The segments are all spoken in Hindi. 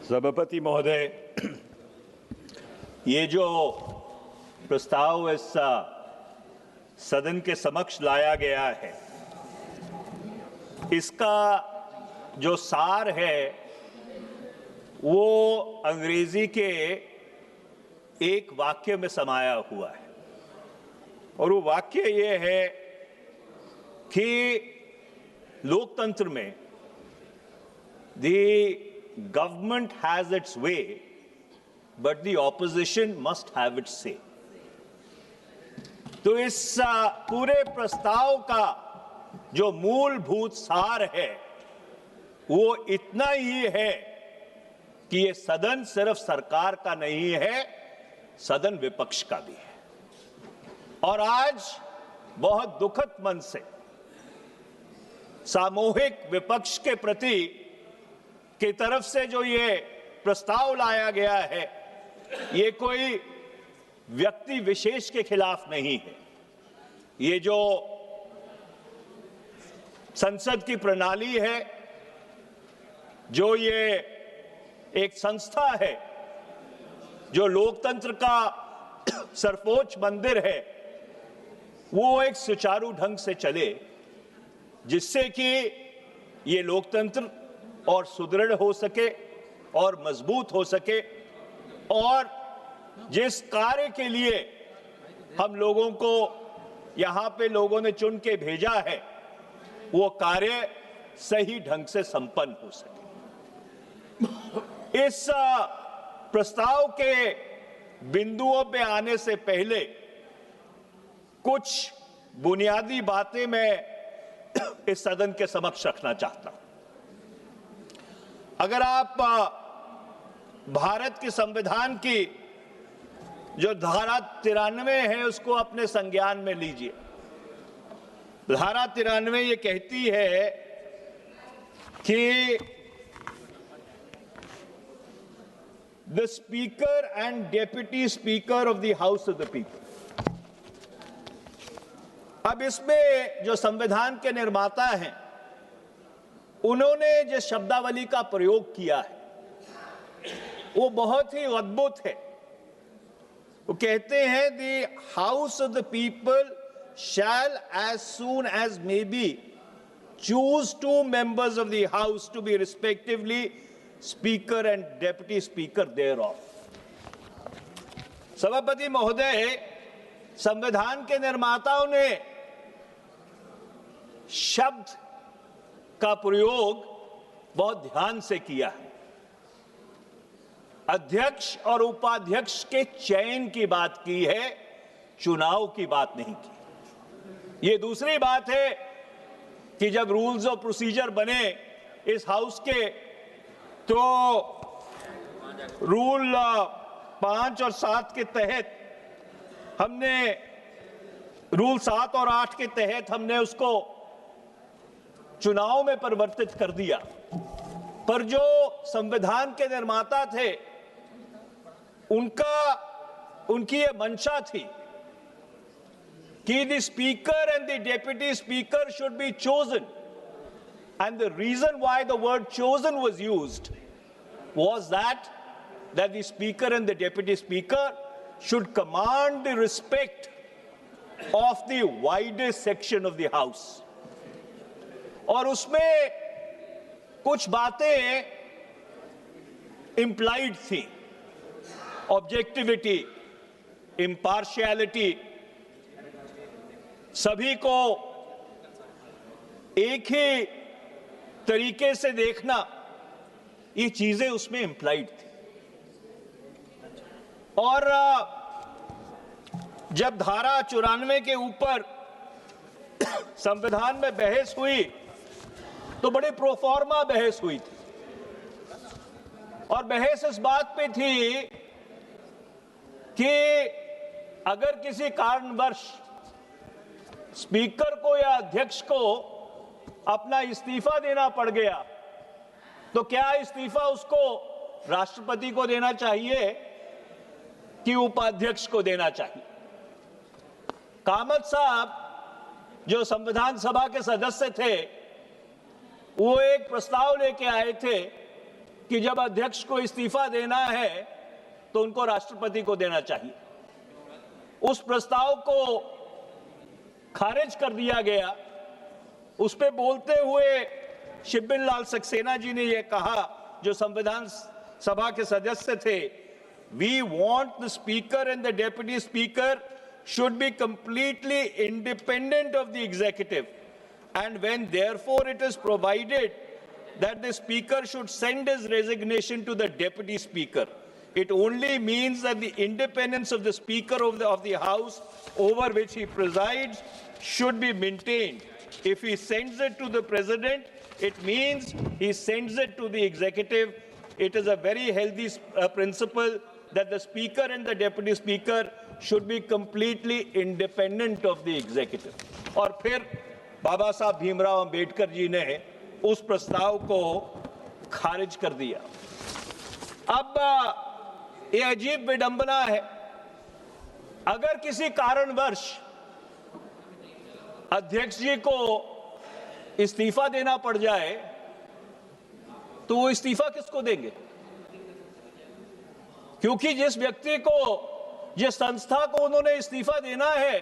सभापति महोदय, ये जो प्रस्ताव इस सदन के समक्ष लाया गया है, इसका जो सार है वो अंग्रेजी के एक वाक्य में समाया हुआ है और वो वाक्य ये है कि लोकतंत्र में the government has its way, but the opposition must have its say. तो इस पूरे प्रस्ताव का जो मूलभूत सार है वो इतना ही है कि ये सदन सिर्फ सरकार का नहीं है, सदन विपक्ष का भी है। और आज बहुत दुखद मन से सामूहिक विपक्ष के प्रति की तरफ से जो ये प्रस्ताव लाया गया है, ये कोई व्यक्ति विशेष के खिलाफ नहीं है। ये जो संसद की प्रणाली है, जो ये एक संस्था है, जो लोकतंत्र का सर्वोच्च मंदिर है, वो एक सुचारू ढंग से चले, जिससे कि ये लोकतंत्र और सुदृढ़ हो सके और मजबूत हो सके और जिस कार्य के लिए हम लोगों को यहां पे लोगों ने चुन के भेजा है वो कार्य सही ढंग से संपन्न हो सके। इस प्रस्ताव के बिंदुओं पे आने से पहले कुछ बुनियादी बातें मैं इस सदन के समक्ष रखना चाहता हूं। अगर आप भारत के संविधान की जो धारा 93 है उसको अपने संज्ञान में लीजिए। धारा 93 ये कहती है कि the speaker and deputy speaker of the House of the people. अब इसमें जो संविधान के निर्माता हैं उन्होंने जिस शब्दावली का प्रयोग किया है वो बहुत ही अद्भुत है। वो कहते हैं the House of the People shall as soon as may be choose 2 members of the house to be respectively speaker and deputy speaker thereof। सभापति महोदय, संविधान के निर्माताओं ने शब्द का प्रयोग बहुत ध्यान से किया है। अध्यक्ष और उपाध्यक्ष के चयन की बात की है, चुनाव की बात नहीं की। ये दूसरी बात है कि जब रूल्स ऑफ प्रोसीजर बने इस हाउस के, तो रूल 5 और 7 के तहत हमने रूल 7 और 8 के तहत हमने उसको चुनाव में परिवर्तित कर दिया। पर जो संविधान के निर्माता थे उनकी ये मंशा थी कि the speaker and the deputy speaker should be chosen, and the reason why the word chosen was used was that the speaker and the deputy speaker should command the respect of the widest section of the house. और उसमें कुछ बातें इंप्लाइड थी, ऑब्जेक्टिविटी, इम्पार्शियलिटी, सभी को एक ही तरीके से देखना, ये चीजें उसमें इंप्लाइड थी। और जब धारा 94 के ऊपर संविधान में बहस हुई तो बड़े प्रोफॉर्मा बहस हुई थी और बहस इस बात पे थी कि अगर किसी कारणवश स्पीकर को या अध्यक्ष को अपना इस्तीफा देना पड़ गया तो क्या इस्तीफा उसको राष्ट्रपति को देना चाहिए कि उपाध्यक्ष को देना चाहिए। कामत साहब जो संविधान सभा के सदस्य थे वो एक प्रस्ताव लेके आए थे कि जब अध्यक्ष को इस्तीफा देना है तो उनको राष्ट्रपति को देना चाहिए। उस प्रस्ताव को खारिज कर दिया गया। उस पे बोलते हुए शिब्बिर लाल सक्सेना जी ने यह कहा, जो संविधान सभा के सदस्य थे, we want the speaker and the deputy speaker should be completely independent of the executive and when therefore it is provided that the speaker should send his resignation to the deputy speaker. It only means that the independence of the speaker of the house over which he presides should be maintained. If he sends it to the president, it means he sends it to the executive. It is a very healthy principle that the speaker and the deputy speaker should be completely independent of the executive. और फिर बाबा साहब भीमराव अंबेडकर जी ने उस प्रस्ताव को खारिज कर दिया। अब ये अजीब विडंबना है, अगर किसी कारणवश अध्यक्ष जी को इस्तीफा देना पड़ जाए तो वो इस्तीफा किसको देंगे? क्योंकि जिस व्यक्ति को, जिस संस्था को उन्होंने इस्तीफा देना है,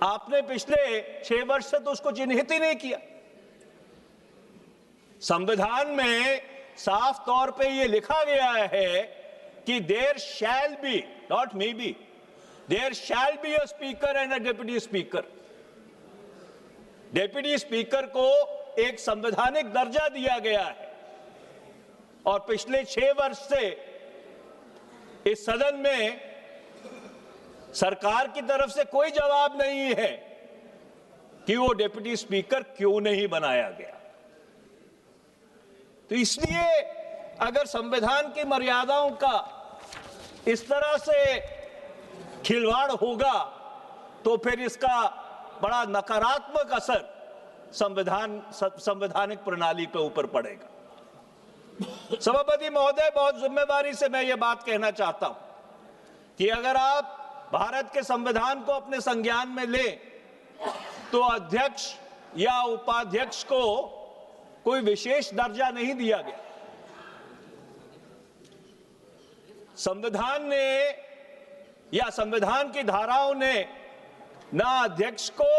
आपने पिछले 6 वर्ष से तो उसको चिन्हित ही नहीं किया। संविधान में साफ तौर पे ये लिखा गया है कि there shall be, not may be, there shall be a speaker and a deputy speaker. Deputy speaker को एक संवैधानिक दर्जा दिया गया है और पिछले 6 वर्ष से इस सदन में सरकार की तरफ से कोई जवाब नहीं है कि वो डेप्यूटी स्पीकर क्यों नहीं बनाया गया। तो इसलिए अगर संविधान की मर्यादाओं का इस तरह से खिलवाड़ होगा तो फिर इसका बड़ा नकारात्मक असर संवैधानिक प्रणाली पे ऊपर पड़ेगा। सभापति महोदय, बहुत जिम्मेदारी से मैं ये बात कहना चाहता हूं कि अगर आप भारत के संविधान को अपने संज्ञान में लें तो अध्यक्ष या उपाध्यक्ष को कोई विशेष दर्जा नहीं दिया गया। संविधान ने या संविधान की धाराओं ने ना अध्यक्ष को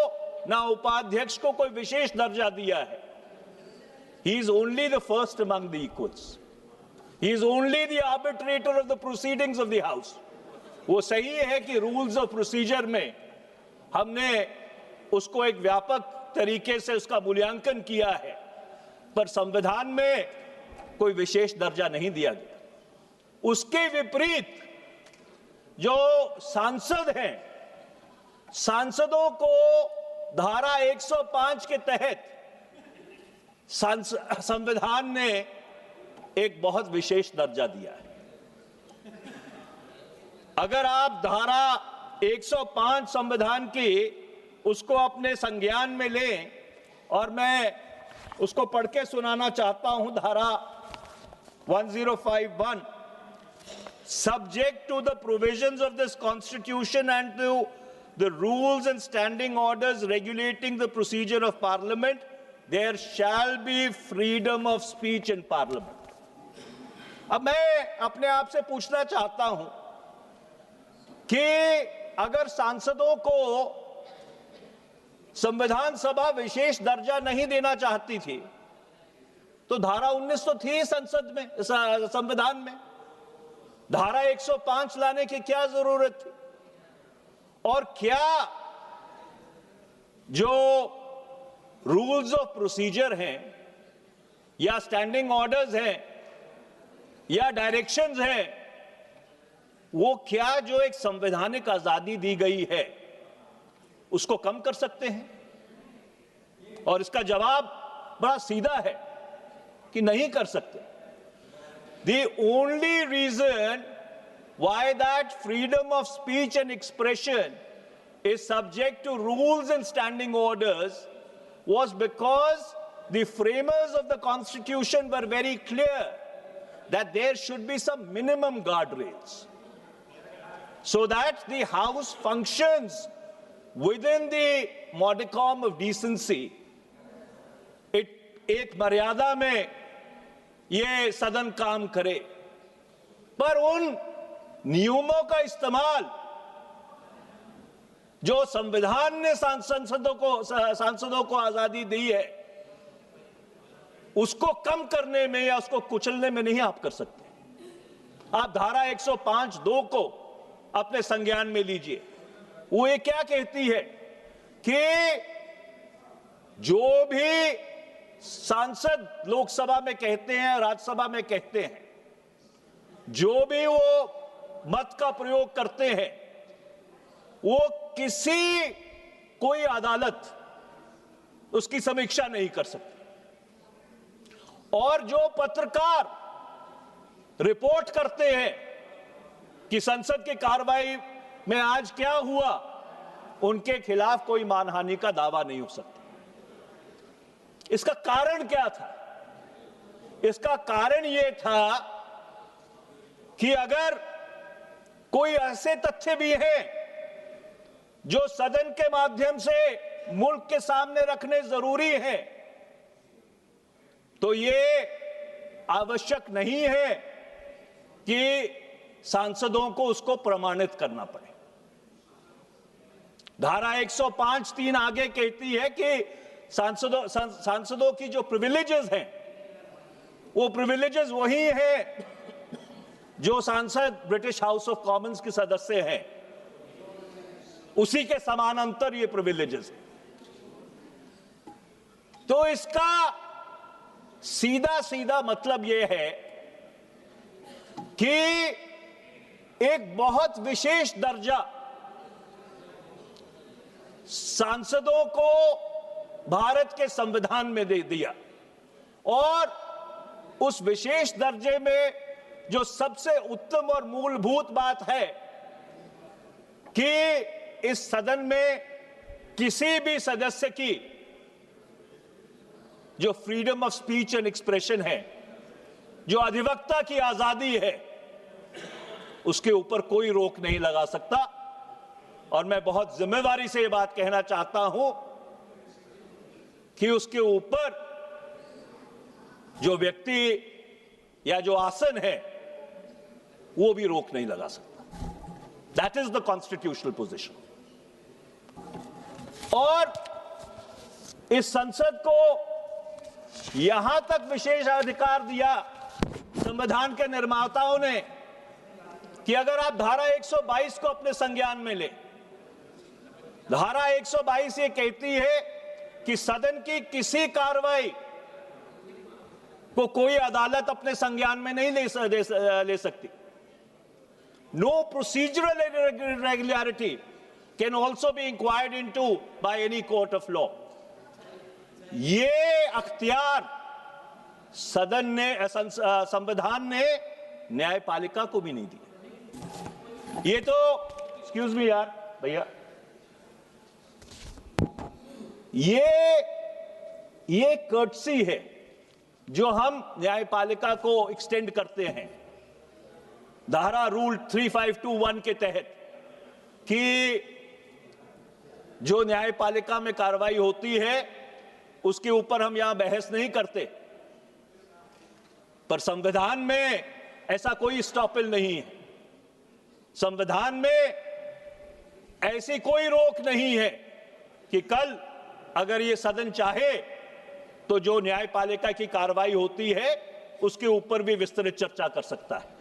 ना उपाध्यक्ष को कोई विशेष दर्जा दिया है। He is only the first among the equals. He is only the arbitrator of the proceedings of the house. वो सही है कि रूल्स ऑफ प्रोसीजर में हमने उसको एक व्यापक तरीके से उसका मूल्यांकन किया है, पर संविधान में कोई विशेष दर्जा नहीं दिया गया। उसके विपरीत जो सांसद हैं, सांसदों को धारा 105 के तहत संविधान ने एक बहुत विशेष दर्जा दिया है। अगर आप धारा 105 संविधान की उसको अपने संज्ञान में लें, और मैं उसको पढ़ के सुनाना चाहता हूं, धारा 1051, subject to the provisions of this constitution and to the rules and standing orders regulating the procedure of parliament, there shall be freedom of speech in parliament. अब मैं अपने आप से पूछना चाहता हूं कि अगर सांसदों को संविधान सभा विशेष दर्जा नहीं देना चाहती थी तो धारा 19 तो थी संसद में, संविधान में, धारा 105 लाने की क्या जरूरत थी? और क्या जो रूल्स ऑफ प्रोसीजर हैं या स्टैंडिंग ऑर्डर्स हैं या डायरेक्शंस हैं, वो क्या जो एक संवैधानिक आजादी दी गई है उसको कम कर सकते हैं? और इसका जवाब बड़ा सीधा है कि नहीं कर सकते। The only reason why that freedom of speech and expression is subject to rules and standing orders was because the framers of the Constitution were very clear that there should be some minimum guardrails so that the House functions within the modicum of decency. एक मर्यादा में ये सदन काम करे, पर उन नियमों का इस्तेमाल जो संविधान ने सांसदों को आजादी दी है, उसको कम करने में या उसको कुचलने में नहीं आप कर सकते। आप धारा 105(2) को अपने संज्ञान में लीजिए। वो ये क्या कहती है कि जो भी सांसद लोकसभा में कहते हैं, राज्यसभा में कहते हैं, जो भी वो मत का प्रयोग करते हैं, वो कोई अदालत उसकी समीक्षा नहीं कर सकती। और जो पत्रकार रिपोर्ट करते हैं कि संसद की कार्रवाई में आज क्या हुआ, उनके खिलाफ कोई मानहानि का दावा नहीं हो सकता। इसका कारण क्या था? इसका कारण यह था कि अगर कोई ऐसे तथ्य भी हैं जो सदन के माध्यम से मुल्क के सामने रखने जरूरी है, तो ये आवश्यक नहीं है कि सांसदों को उसको प्रमाणित करना पड़े। धारा 105(3) आगे कहती है कि सांसदों की जो प्रिविलेजेस हैं, वो प्रिविलेजेस वही हैं जो सांसद ब्रिटिश हाउस ऑफ कॉमन्स के सदस्य हैं, उसी के समानांतर ये प्रिविलेजेस हैं। तो इसका सीधा सीधा मतलब यह है कि एक बहुत विशेष दर्जा सांसदों को भारत के संविधान में दे दिया, और उस विशेष दर्जे में जो सबसे उत्तम और मूलभूत बात है कि इस सदन में किसी भी सदस्य की जो freedom of speech and expression है, जो अधिवक्ता की आजादी है, उसके ऊपर कोई रोक नहीं लगा सकता। और मैं बहुत जिम्मेदारी से यह बात कहना चाहता हूं कि उसके ऊपर जो व्यक्ति या जो आसन है, वो भी रोक नहीं लगा सकता। That is the constitutional position. और इस संसद को यहां तक विशेष अधिकार दिया संविधान के निर्माताओं ने कि अगर आप धारा 122 को अपने संज्ञान में ले, धारा 122 ये कहती है कि सदन की किसी कार्रवाई को कोई अदालत अपने संज्ञान में नहीं ले सकती। No procedural irregularity can also be inquired into by any court of law. ये अख्तियार सदन ने, संविधान ने न्यायपालिका को भी नहीं दिया। ये तो एक्सक्यूज मी यार भैया, ये कर्टसी है जो हम न्यायपालिका को एक्सटेंड करते हैं धारा रूल 3521 के तहत कि जो न्यायपालिका में कार्रवाई होती है उसके ऊपर हम यहां बहस नहीं करते, पर संविधान में ऐसा कोई स्टॉपेल नहीं है। संविधान में ऐसी कोई रोक नहीं है कि कल अगर ये सदन चाहे तो जो न्यायपालिका की कार्रवाई होती है उसके ऊपर भी विस्तृत चर्चा कर सकता है।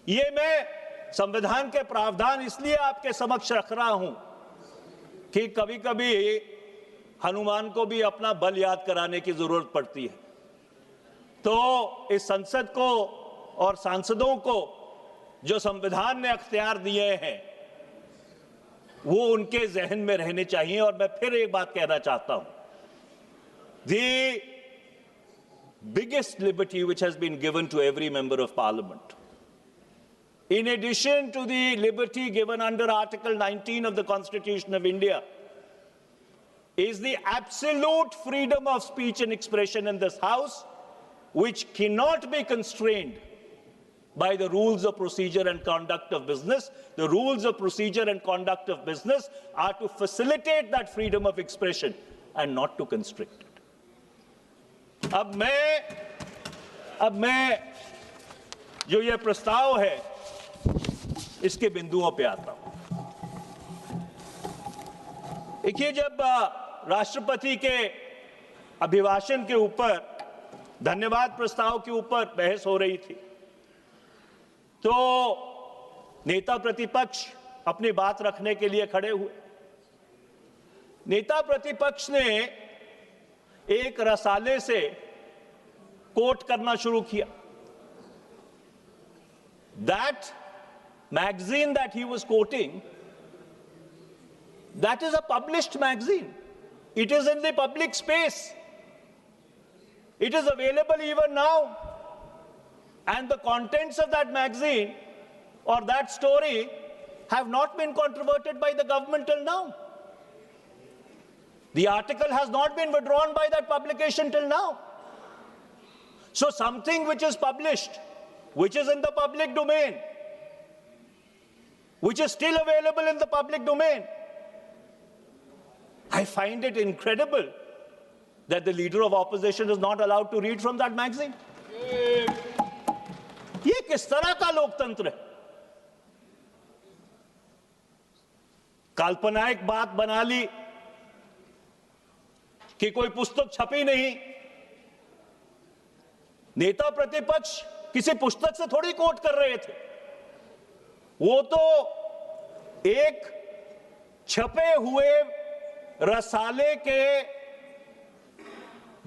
ये मैं संविधान के प्रावधान इसलिए आपके समक्ष रख रहा हूं कि कभी कभी हनुमान को भी अपना बल याद कराने की जरूरत पड़ती है। तो इस संसद को और सांसदों को जो संविधान ने अख्तियार दिए हैं वो उनके जहन में रहने चाहिए। और मैं फिर एक बात कहना चाहता हूं, the biggest liberty which has been given to every member of parliament, in addition to the liberty given under Article 19 of the Constitution of India, is the absolute freedom of speech and expression in this House, which cannot be constrained by the rules of procedure and conduct of business. The rules of procedure and conduct of business are to facilitate that freedom of expression and not to constrict it. अब मैं अब मैं जो ये प्रस्ताव है इसके बिंदुओं पे आता हूं। देखिए, जब राष्ट्रपति के अभिभाषण के ऊपर, धन्यवाद प्रस्ताव के ऊपर बहस हो रही थी, तो नेता प्रतिपक्ष अपनी बात रखने के लिए खड़े हुए। नेता प्रतिपक्ष ने एक रसाले से कोट करना शुरू किया। That magazine that he was quoting, that is a published magazine. It is in the public space. It is available even now. And the contents of that magazine or that story have not been controverted by the government till now. The article has not been withdrawn by that publication till now. So something which is published, which is in the public domain, which is still available in the public domain, I find it incredible that the leader of opposition is not allowed to read from that magazine. ये किस तरह का लोकतंत्र है? काल्पनिक बात बना ली कि कोई पुस्तक छपी नहीं। नेता प्रतिपक्ष किसी पुस्तक से थोड़ी कोट कर रहे थे, वो तो एक छपे हुए रसाले के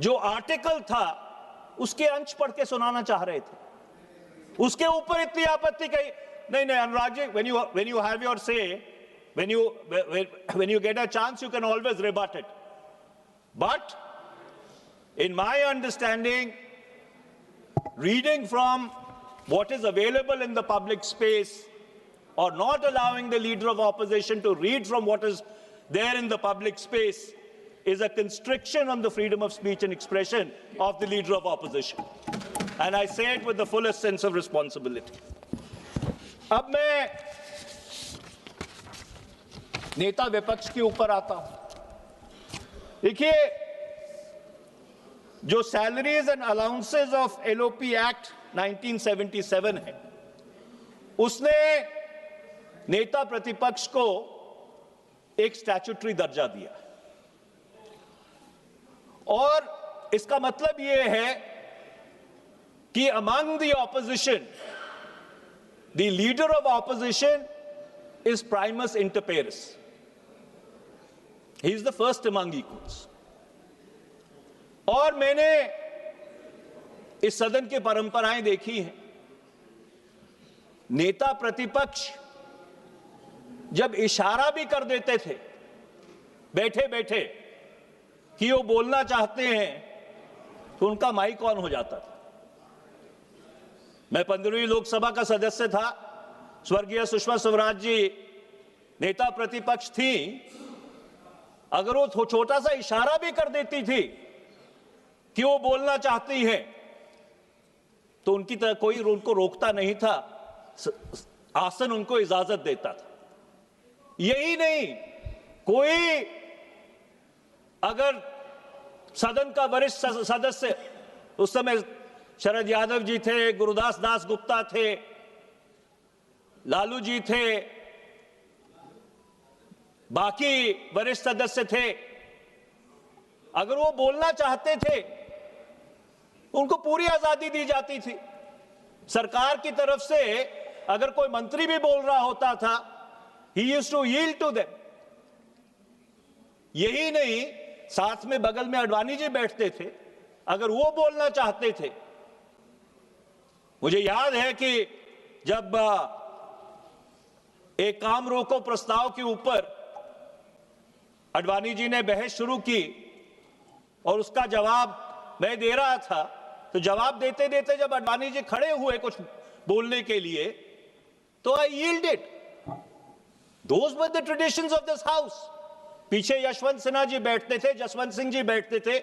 जो आर्टिकल था उसके अंश पढ़ के सुनाना चाह रहे थे। उसके ऊपर इतनी आपत्ति कही नहीं Anurag ji, when you have your say, when you get a chance, you can always rebut it. But in my understanding, reading from what is available in the public space or not allowing the leader of opposition to read from what is there in the public space is a constriction on the freedom of speech and expression of the leader of opposition. And I say it with the fullest sense of responsibility. अब मैं नेता विपक्ष के ऊपर आता हूं। देखिए, जो salaries and allowances of LOP act 1977 है, उसने नेता प्रतिपक्ष को एक स्टैट्यूटरी दर्जा दिया और इसका मतलब यह है कि among the opposition, the leader of opposition is Primus inter Paris. He is the first among equals. और मैंने इस सदन की परंपराएं देखी हैं। नेता प्रतिपक्ष जब इशारा भी कर देते थे बैठे बैठे कि वो बोलना चाहते हैं, तो उनका माइक ऑन हो जाता था। मैं 15वीं लोकसभा का सदस्य था, स्वर्गीय सुषमा स्वराज जी नेता प्रतिपक्ष थी। अगर वो छोटा सा इशारा भी कर देती थी कि वो बोलना चाहती है, तो उनकी तरह कोई उनको रोकता नहीं था, आसन उनको इजाजत देता था। यही नहीं, कोई अगर सदन का वरिष्ठ सदस्य, उस समय शरद यादव जी थे, गुरुदास दास गुप्ता थे, लालू जी थे, बाकी वरिष्ठ सदस्य थे, अगर वो बोलना चाहते थे उनको पूरी आजादी दी जाती थी। सरकार की तरफ से अगर कोई मंत्री भी बोल रहा होता था, he used to yield to them. यही नहीं, साथ में बगल में अडवाणी जी बैठते थे, अगर वो बोलना चाहते थे। मुझे याद है कि जब एक काम रोको प्रस्ताव के ऊपर अडवाणी जी ने बहस शुरू की और उसका जवाब मैं दे रहा था, तो जवाब देते देते जब अडवाणी जी खड़े हुए कुछ बोलने के लिए, तो आई yielded. Those were the traditions of this house. पीछे यशवंत सिन्हा जी बैठते थे, जसवंत सिंह जी बैठते थे,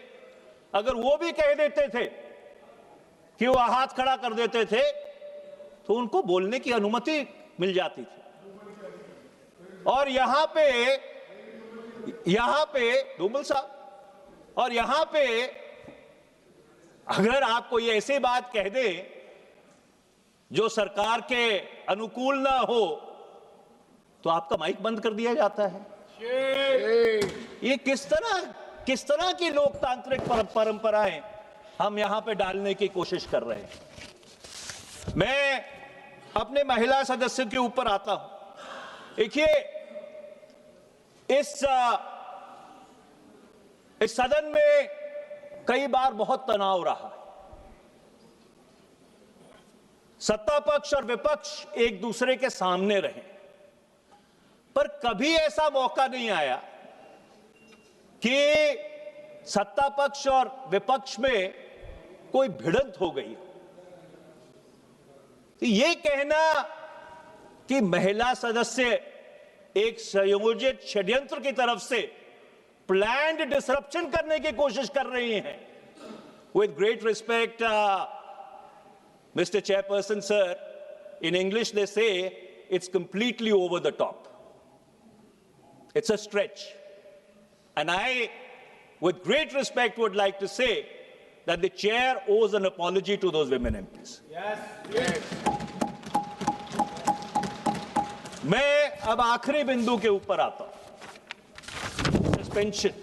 अगर वो भी कह देते थे कि वो हाथ खड़ा कर देते थे, तो उनको बोलने की अनुमति मिल जाती थी। और यहां पे धूमल साहब, और यहां पे अगर आप कोई ऐसी बात कह दे जो सरकार के अनुकूल ना हो तो आपका माइक बंद कर दिया जाता है। ये किस तरह की लोकतांत्रिक परंपराएं हम यहां पे डालने की कोशिश कर रहे हैं। मैं अपने महिला सदस्यों के ऊपर आता हूं। देखिए, इस सदन में कई बार बहुत तनाव रहा। सत्ता पक्ष और विपक्ष एक दूसरे के सामने रहे, पर कभी ऐसा मौका नहीं आया कि सत्ता पक्ष और विपक्ष में कोई भिड़ंत हो गई। ये कहना कि महिला सदस्य एक संयोजित षड्यंत्र की तरफ से प्लान्ड डिसरप्शन करने की कोशिश कर रही हैं, with great respect Mr. Chairperson, sir, in English they say it's completely over the top. It's a stretch. And I, with great respect, would like to say that the chair owes an apology to those women MPs. Yes, yes. मैं अब आखिरी बिंदु के ऊपर आता हूं, सस्पेंशन।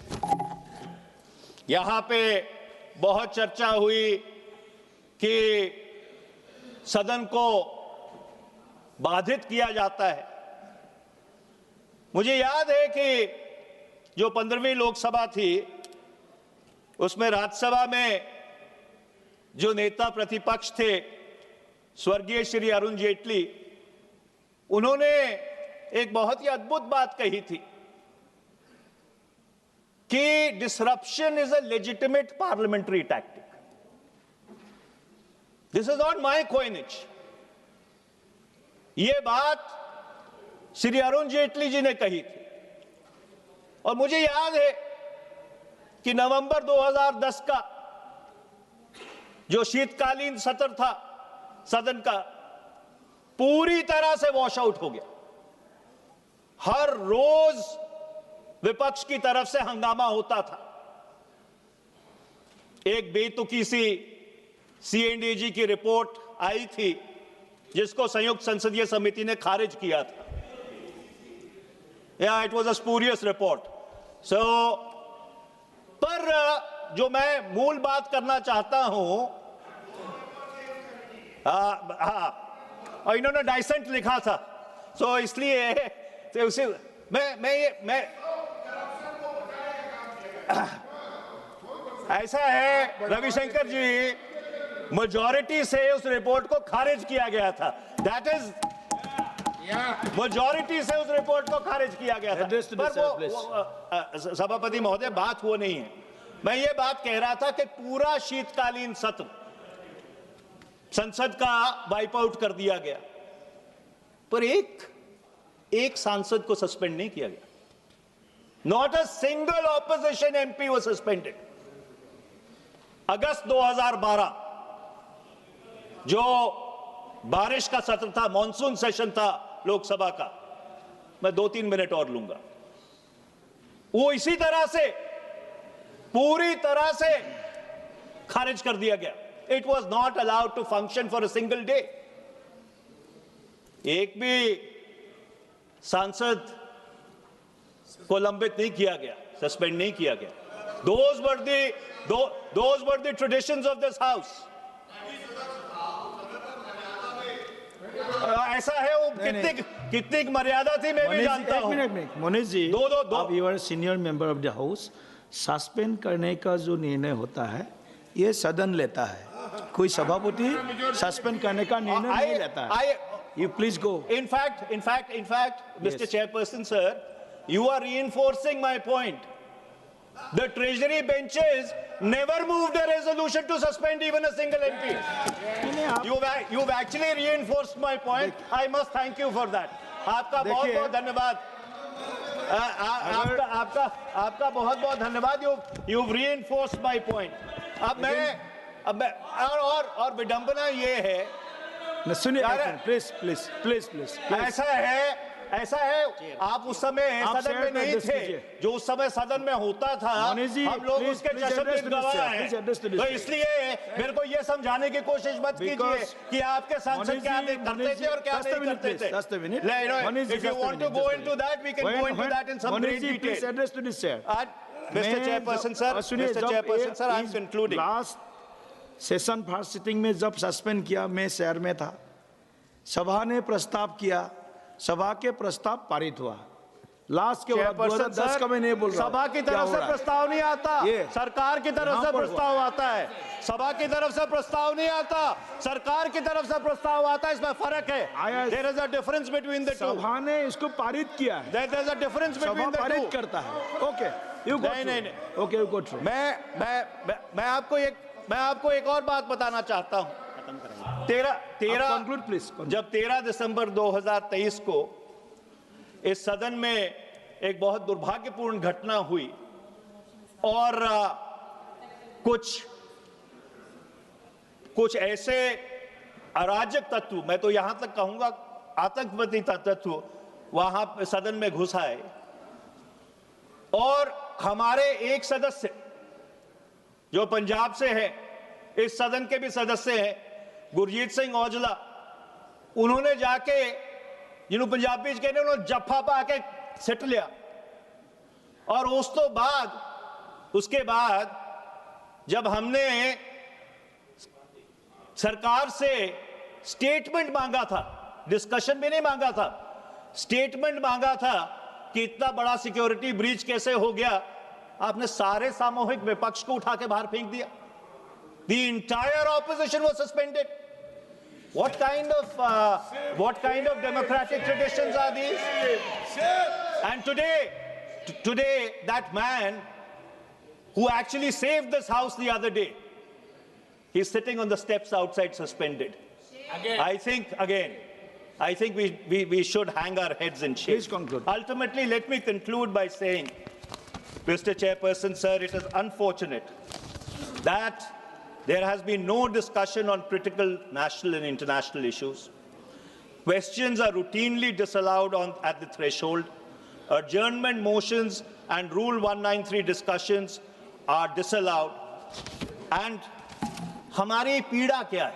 यहां पे बहुत चर्चा हुई कि सदन को बाधित किया जाता है। मुझे याद है कि जो 15वीं लोकसभा थी उसमें राज्यसभा में जो नेता प्रतिपक्ष थे स्वर्गीय श्री अरुण जेटली, उन्होंने एक बहुत ही अद्भुत बात कही थी कि disruption is a legitimate parliamentary tactic. This is not my coinage. ये बात श्री अरुण जेटली जी ने कही थी। और मुझे याद है कि नवंबर 2010 का जो शीतकालीन सत्र था सदन का, पूरी तरह से वॉश आउट हो गया। हर रोज विपक्ष की तरफ से हंगामा होता था। एक बेतुकी सी CNDG की रिपोर्ट आई थी जिसको संयुक्त संसदीय समिति ने खारिज किया था। It was a spurious report. पर जो मैं मूल बात करना चाहता हूं, और इन्होंने डाइसेंट लिखा था, सो इसलिए तो उसे मैं ऐसा है रविशंकर जी, मेजॉरिटी से उस रिपोर्ट को खारिज किया गया था। दैट इज मेजॉरिटी से उस रिपोर्ट को खारिज किया गया था। पर वो सभापति महोदय, बात वो नहीं है। मैं ये बात कह रहा था कि पूरा शीतकालीन सत्र संसद का वाइप आउट कर दिया गया, पर एक सांसद को सस्पेंड नहीं किया गया। Not a single opposition MP was suspended. अगस्त 2012 जो बारिश का सत्र था, मॉनसून सेशन था लोकसभा का, मैं 2-3 मिनट और लूंगा, वो इसी तरह से पूरी तरह से खारिज कर दिया गया। It was not allowed to function for a single day. एक भी सांसद को लंबित नहीं किया गया, सस्पेंड नहीं किया गया। Those were the traditions of this house. ऐसा है, वो कितनी मर्यादा थी मैं भी जानता हूं। मनीष जी, आप you are senior member of the house. Suspend करने का जो निर्णय होता है ये सदन लेता है, कोई सभापति सस्पेंड करने का निर्णय नहीं लेता है। You please go. In fact, Mr. Chairperson, sir, you are reinforcing my point. The Treasury benches never moved a resolution to suspend even a single MP. You've actually reinforced my point. I must thank you for that. आपका बहुत-बहुत धन्यवाद। आपका बहुत-बहुत धन्यवाद। You've reinforced my point. अब मैं और विडंबना ये है, सुनिए, प्लीज। ऐसा है ऐसा है, आप उस समय आप सदन में शेयर नहीं एड्रेस थे, कीजिए। जो उस समय सदन में होता था, मनीष जी, हम लोग please, उसके please address चश्मदीद to this, गवाह sir. हैं। Please address to this, तो sir. इसलिए मेरे को ये समझाने की कोशिश मत कीजिए Because- कि आपके सांसद क्या करते थे और क्या just a नहीं minute, करते please, थे। just a minute. If Manish ji, you just a want to minute, go just a into minute. that, we can go into that in some great Manish ji, please detail. address to this, sir. Mr. Chairperson, sir, Mr. Chairperson, sir, I'm concluding. Last session first sitting में जब सस्पेंड किया, मैं शहर में था, सभा ने प्रस्ताव किया, सभा के प्रस्ताव पारित हुआ। लास्ट के बाद 2010 का मैं नहीं बोल रहा हूं। सभा की क्या तरफ हो से रहा है? प्रस्ताव नहीं आता, ये सरकार की तरफ यहाँ से पर प्रस्ताव आता है। सभा की तरफ से प्रस्ताव नहीं आता, सरकार की तरफ से प्रस्ताव आता है, इसमें फर्क है। There is a difference between the two. सभा ने इसको पारित किया है, There is a difference सभा between the पारित two. करता है। ओके, यू गो नहीं। Okay, you go through. मैं आपको एक और बात बताना चाहता हूं। Conclude please. जब 13 दिसंबर 2023 को इस सदन में एक बहुत दुर्भाग्यपूर्ण घटना हुई और कुछ ऐसे अराजक तत्व, मैं तो यहां तक कहूंगा आतंकवादी तत्व वहां सदन में घुस आए और हमारे एक सदस्य जो पंजाब से है, इस सदन के भी सदस्य हैं, गुरजीत सिंह औजला, उन्होंने जाके, जिन्हों पंजाबी कहते हैं, उन्होंने जफा पा के सिट लिया और उसके बाद जब हमने सरकार से स्टेटमेंट मांगा था, डिस्कशन भी नहीं मांगा था, स्टेटमेंट मांगा था कि इतना बड़ा सिक्योरिटी ब्रीच कैसे हो गया, आपने सारे सामूहिक विपक्ष को उठा के बाहर फेंक दिया। The entire opposition was suspended. What kind of democratic traditions are these? And today, that man who actually saved this house the other day, he's sitting on the steps outside suspended. I think we should hang our heads in shame. Please conclude. Ultimately, let me conclude by saying, Mr. Chairperson, sir, it is unfortunate that there has been no discussion on critical national and international issues. Questions are routinely disallowed at the threshold. Adjournment motions and Rule 193 discussions are disallowed. And हमारी पीड़ा क्या है?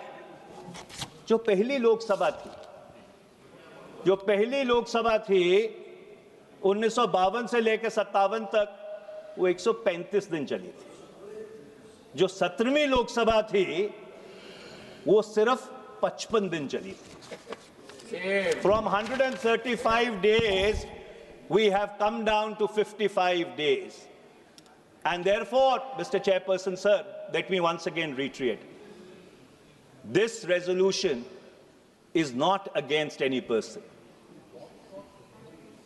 जो पहली लोकसभा थी, 1952 से लेकर 57 तक, वो 135 दिन चली थी। जो 17वीं लोकसभा थी, वो सिर्फ 55 दिन चली थी। From 135 days, we have come down to 55 days. And therefore, Mr. Chairperson, sir, let me once again reiterate, this resolution is not against any person.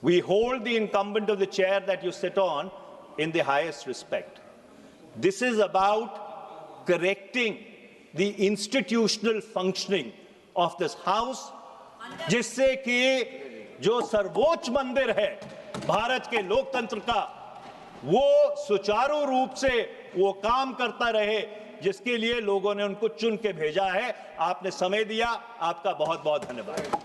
We hold the incumbent of the chair that you sit on in the highest respect. This is about correcting the institutional functioning of this house, जिससे कि जो सर्वोच्च मंदिर है भारत के लोकतंत्र का, वो सुचारू रूप से वो काम करता रहे, जिसके लिए लोगों ने उनको चुन के भेजा है। आपने समय दिया, आपका बहुत बहुत धन्यवाद।